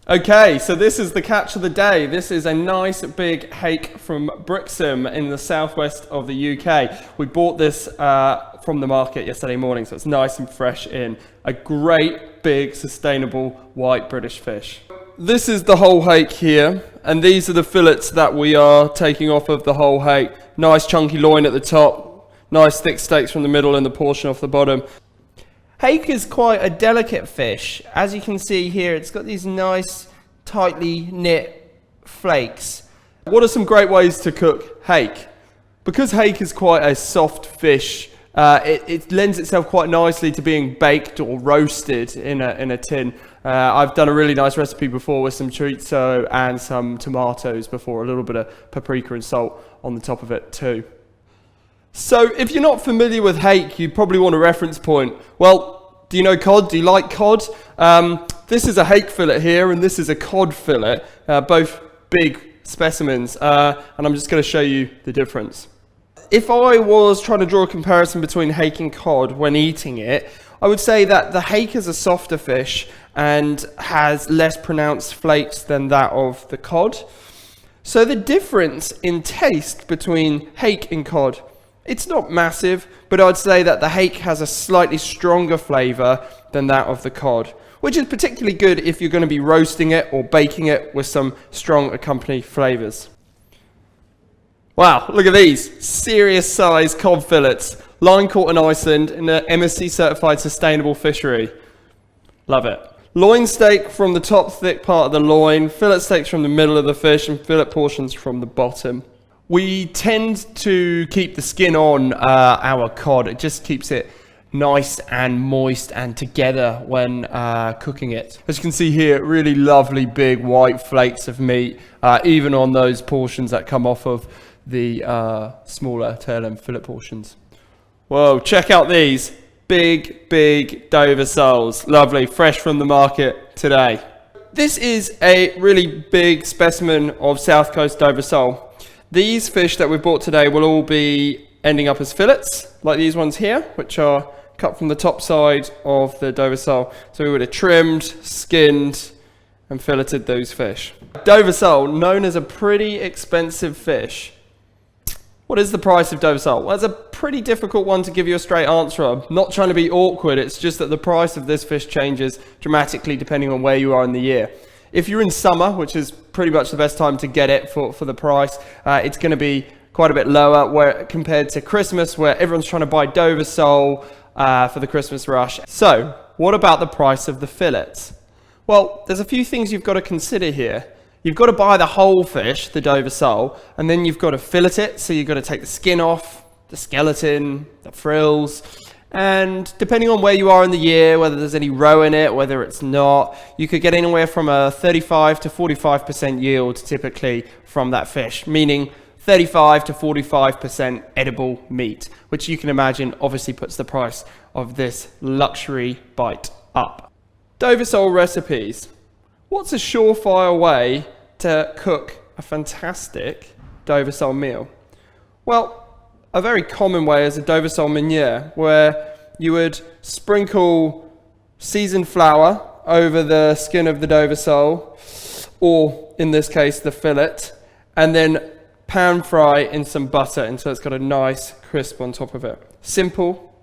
Okay, so this is the catch of the day. This is a nice big hake from Brixham in the southwest of the UK. We bought this from the market yesterday morning, so it's nice and fresh in. A great big sustainable white British fish. This is the whole hake here, and these are the fillets that we are taking off of the whole hake. Nice chunky loin at the top, nice thick steaks from the middle and the portion off the bottom. Hake is quite a delicate fish. As you can see here, it's got these nice, tightly knit flakes. What are some great ways to cook hake? Because hake is quite a soft fish, it lends itself quite nicely to being baked or roasted in a tin. I've done a really nice recipe before with some chorizo and some tomatoes before, a little bit of paprika and salt on the top of it too. So if you're not familiar with hake, you probably want a reference point. Well, do you know cod? Do you like cod? This is a hake fillet here, and this is a cod fillet, both big specimens, and I'm just going to show you the difference. If I was trying to draw a comparison between hake and cod when eating it, I would say that the hake is a softer fish and has less pronounced flakes than that of the cod. So the difference in taste between hake and cod, it's not massive, but I'd say that the hake has a slightly stronger flavour than that of the cod, which is particularly good if you're going to be roasting it or baking it with some strong accompanying flavours. Wow, look at these serious size cod fillets, line caught in Iceland in an MSC certified sustainable fishery. Love it. Loin steak from the top thick part of the loin, fillet steaks from the middle of the fish, and fillet portions from the bottom. We tend to keep the skin on our cod. It just keeps it nice and moist and together when cooking it. As you can see here, really lovely big white flakes of meat, even on those portions that come off of the smaller tail and fillet portions. Whoa, check out these big Dover soles. Lovely, fresh from the market today. This is a really big specimen of South Coast Dover sole. These fish that we've bought today will all be ending up as fillets, like these ones here, which are cut from the top side of the Dover sole. So we would have trimmed, skinned, and filleted those fish. Dover sole, known as a pretty expensive fish. What is the price of Dover sole? Well, it's a pretty difficult one to give you a straight answer of. Not trying to be awkward, it's just that the price of this fish changes dramatically depending on where you are in the year. If you're in summer, which is pretty much the best time to get it for the price, it's going to be quite a bit lower compared to Christmas, where everyone's trying to buy Dover sole for the Christmas rush. So, what about the price of the fillets? Well, there's a few things you've got to consider here. You've got to buy the whole fish, the Dover sole, and then you've got to fillet it, so you've got to take the skin off, the skeleton, the frills. And depending on where you are in the year, whether there's any roe in it, whether it's not, you could get anywhere from a 35 to 45% yield typically from that fish, meaning 35 to 45% edible meat, which you can imagine obviously puts the price of this luxury bite up. Dover sole recipes. What's a surefire way to cook a fantastic Dover sole meal? Well, a very common way is a Dover sole meuniere, where you would sprinkle seasoned flour over the skin of the Dover sole, or in this case the fillet, and then pan fry in some butter until it's got a nice crisp on top of it. Simple,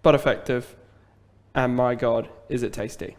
but effective, and my God, is it tasty.